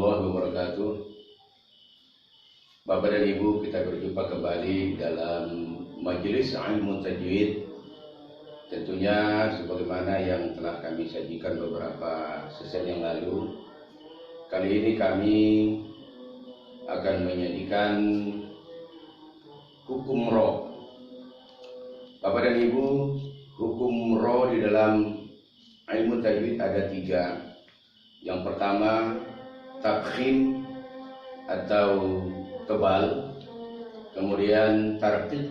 warahmatullahi wabarakatuh. Bapak dan Ibu, kita berjumpa kembali dalam majelis ilmu tajwid. Tentunya sebagaimana yang telah kami sajikan beberapa sesi yang lalu, kali ini kami akan menyajikan hukum ro. Bapak dan Ibu, hukum ro di dalam ilmu tajwid ada 3. Yang pertama, tafkhim atau tebal, kemudian tarqiq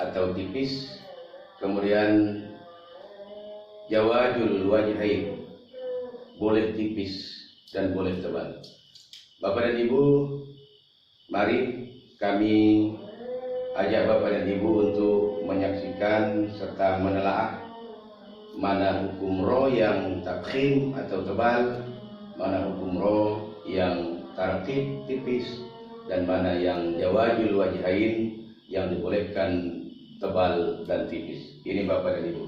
atau tipis, kemudian jawazul wajhain, boleh tipis dan boleh tebal. Bapak dan Ibu, mari kami ajak Bapak dan Ibu untuk menyaksikan serta menelaah mana hukum ro yang tafkhim atau tebal, mana hukum ro yang tarqiq tipis, dan mana yang jawazul wajhain yang dibolehkan tebal dan tipis. Ini Bapak dan Ibu.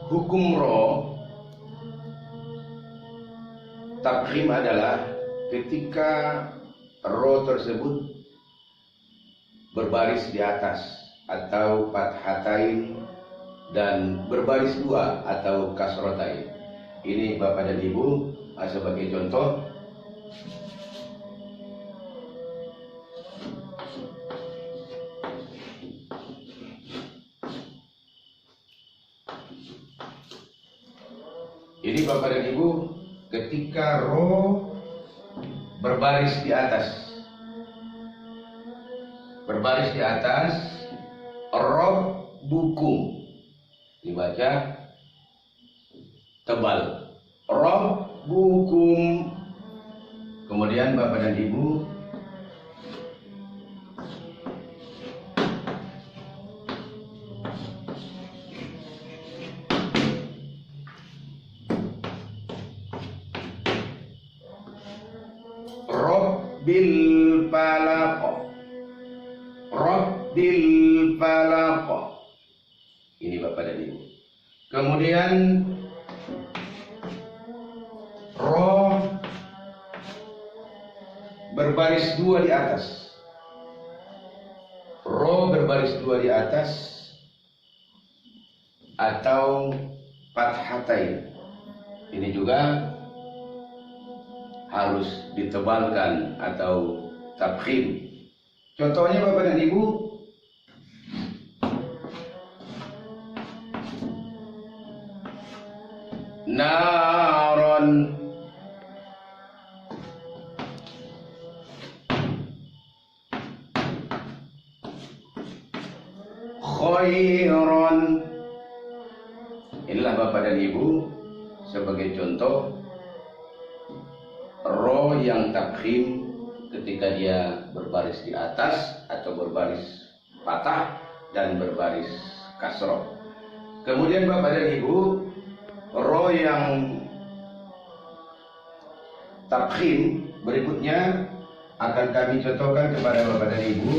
Hukum ro tafkhim adalah ketika ro tersebut berbaris di atas atau fathatain dan berbaris 2 atau kasrotain. Ini Bapak dan Ibu sebagai contoh. Ini Bapak dan Ibu ketika ro berbaris di atas. Berbaris di atas, rob bukum, dibaca tebal, rob bukum. Kemudian Bapak dan Ibu rob bil palaqo, Rabbil falaq. Ini Bapak dan Ibu. Kemudian ro berbaris 2 di atas. Ro berbaris 2 di atas atau fathatain. Ini juga harus ditebalkan atau tafkhim. Contohnya Bapak dan Ibu, naron, khairon. Inilah Bapak dan Ibu sebagai contoh ro yang tafkhim ketika dia berbaris di atas atau berbaris patah dan berbaris kasroh. Kemudian Bapak dan Ibu, ro yang tafkhim berikutnya akan kami contohkan kepada Bapak dan Ibu.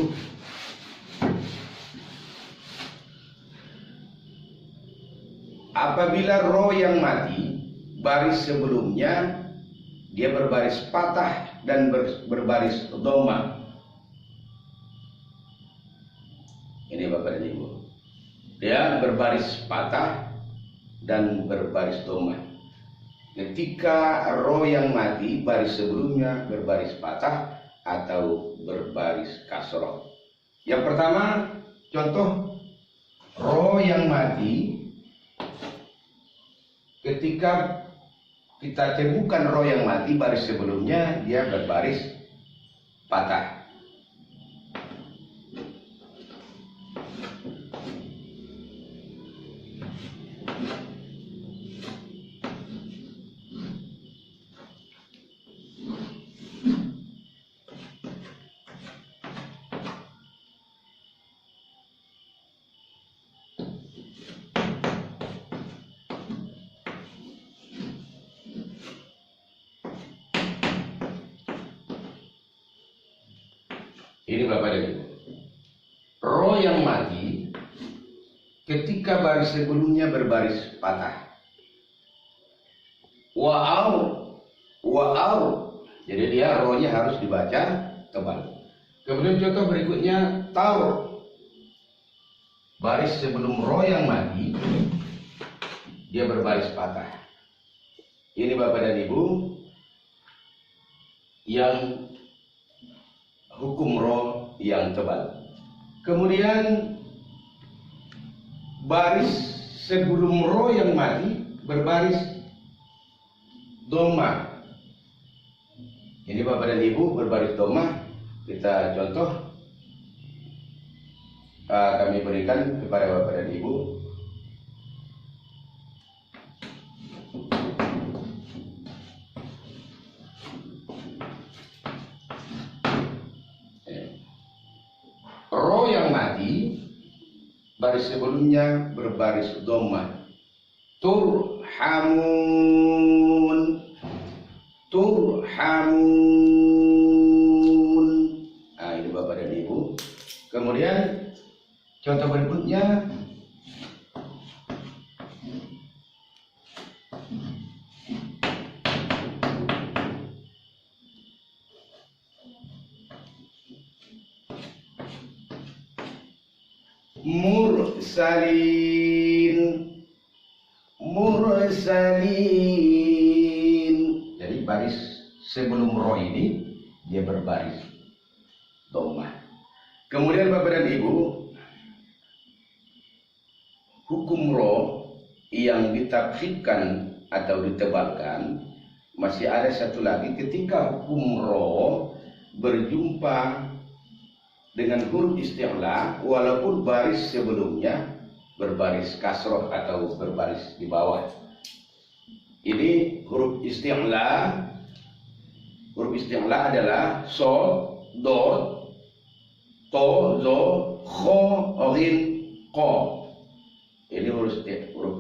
Apabila ro yang mati, baris sebelumnya dia berbaris patah dan berbaris dhamma. Ini Bapak dan Ibu. Dia berbaris patah dan berbaris dhamma. Ketika ro yang mati, baris sebelumnya berbaris patah atau berbaris kasroh. Yang pertama, contoh ro yang mati ketika kita temukan ro yang mati, baris sebelumnya dia berbaris patah. Ini Bapak dan Ibu. Ro yang mati ketika baris sebelumnya berbaris patah. Wa'au, jadi dia rohnya harus dibaca tebal. Kemudian contoh berikutnya taur, baris sebelum roh yang mati dia berbaris patah. Ini Bapak dan Ibu yang hukum roh yang tebal. Kemudian baris sebelum roh yang mati berbaris doma. Ini Bapak dan Ibu berbaris doma. Kita contoh kami berikan kepada Bapak dan Ibu. Roh yang mati baris sebelumnya berbaris doma. Turhamun. Nah, ini Bapak dan Ibu. Kemudian contoh berikutnya mursalin. Jadi baris sebelum roh ini dia berbaris doma. Kemudian Bapak dan Ibu, hukum roh yang ditafsirkan atau ditebalkan masih ada satu lagi. Ketika hukum roh berjumpa dengan huruf isti'la walaupun baris sebelumnya berbaris kasroh atau berbaris di bawah. Ini huruf isti'la. Huruf isti'la adalah so, do, to, zo, kho, orin, ko. Ini huruf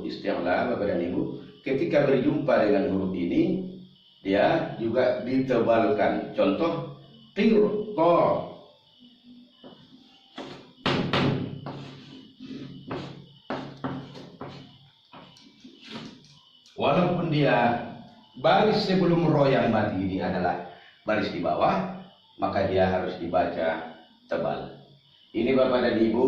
isti'la Bapak dan Ibu. Ketika berjumpa dengan huruf ini dia juga ditebalkan. Contoh qirto. Walaupun dia baris sebelum roh yang mati ini adalah baris di bawah, maka dia harus dibaca tebal. Ini Bapak dan Ibu,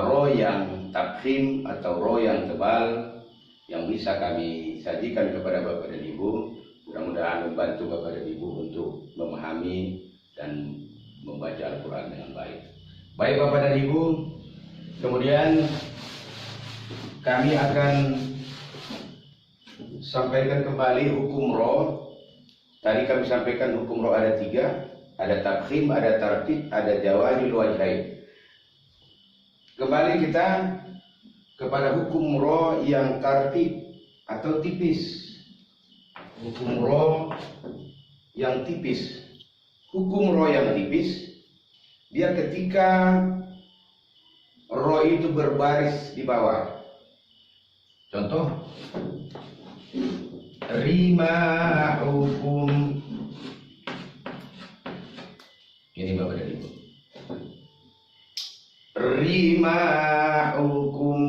roh yang tafkhim atau roh yang tebal yang bisa kami sajikan kepada Bapak dan Ibu. Mudah-mudahan membantu Bapak dan Ibu untuk memahami dan membaca Al-Quran dengan baik. Baik Bapak dan Ibu, kemudian kami akan sampaikan kembali hukum roh. Tadi kami sampaikan hukum roh ada 3, ada tafkhim, ada tartib, ada jawazul wajhain. Kembali kita kepada hukum roh yang tartib atau tipis. Hukum roh yang tipis. Hukum roh yang tipis, dia ketika roh itu berbaris di bawah. Contoh rimahukum. Ini Bapak dan Ibu. Rimahukum.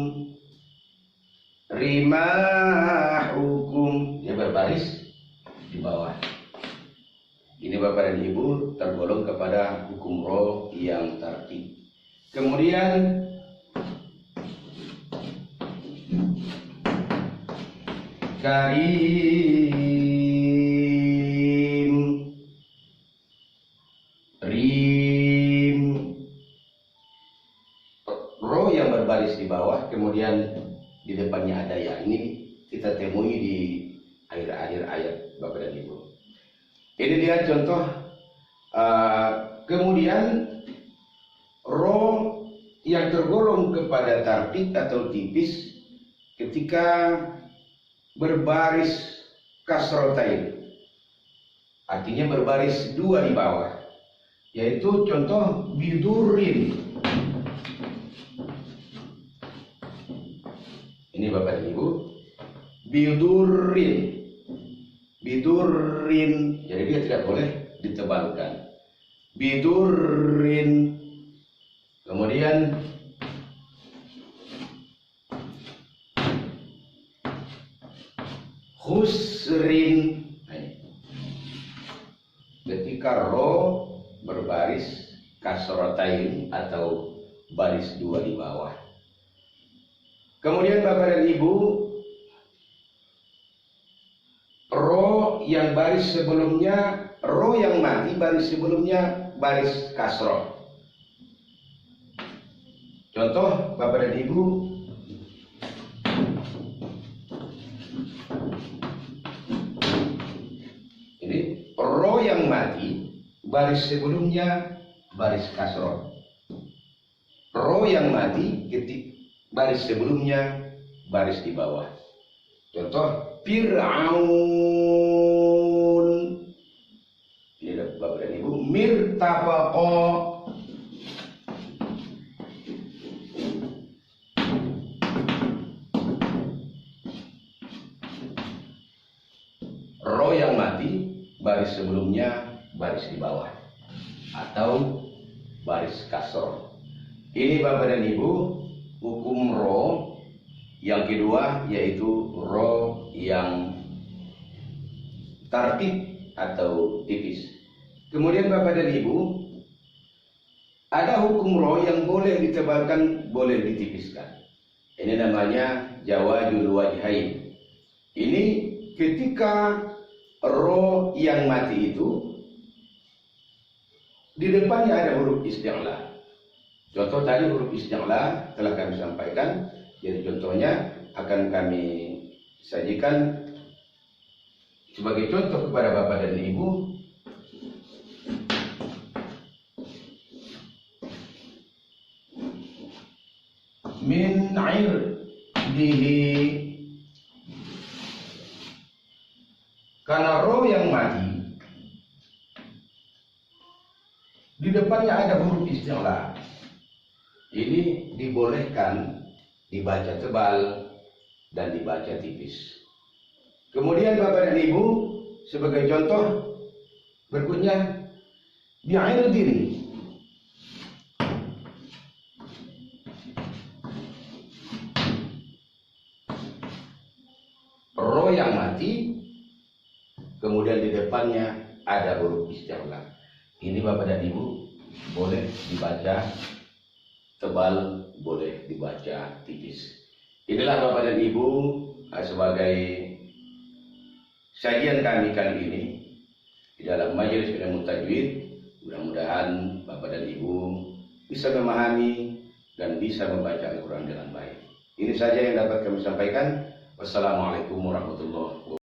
Dia berbaris di bawah. Ini Bapak dan Ibu tergolong kepada hukum roh yang tartib. Kemudian rim, roh yang berbaris di bawah, kemudian di depannya ada ya. Ini kita temui di akhir-akhir ayat Bapak dan Ibu. Ini dia contoh. Kemudian roh yang tergolong kepada tartib atau tipis ketika berbaris kasrotain, artinya berbaris 2 di bawah, yaitu contoh bidurin. Ini Bapak dan Ibu, bidurin, jadi dia tidak boleh ditebalkan. Bidurin. Kemudian kasratain atau baris 2 di bawah. Kemudian Bapak dan Ibu, ro yang baris sebelumnya, ro yang mati baris sebelumnya baris kasroh. Contoh Bapak dan Ibu, ini ro yang mati baris sebelumnya baris kasroh. Ro yang mati baris sebelumnya baris di bawah. Contoh Fir'aun. Ini Bapak dan Ibu, mirtafaqo. Ro yang mati baris sebelumnya baris di bawah atau baris kasroh. Ini Bapak dan Ibu hukum ro yang kedua, yaitu ro yang tartib atau tipis. Kemudian Bapak dan Ibu, ada hukum ro yang boleh ditebalkan, boleh ditipiskan. Ini namanya jawazul wajhain. Ini ketika ro yang mati itu di depannya ada huruf isti'la. Contoh tadi huruf isti'la telah kami sampaikan. Jadi contohnya akan kami sajikan sebagai contoh kepada Bapak dan Ibu. Min irdihi. Karena ro yang mati di depannya ada huruf isti'la. Ini dibolehkan dibaca tebal dan dibaca tipis. Kemudian Bapak dan Ibu, sebagai contoh berikutnya bi'irdin. Ro yang mati, kemudian di depannya ada huruf isti'la. Ini Bapak dan Ibu boleh dibaca tebal, boleh dibaca tipis. Inilah Bapak dan Ibu sebagai sajian kami kali ini di dalam majelis ilmu tajwid. Mudah-mudahan Bapak dan Ibu bisa memahami dan bisa membaca Al-Quran dengan baik. Ini saja yang dapat kami sampaikan. Wassalamualaikum warahmatullahi wabarakatuh.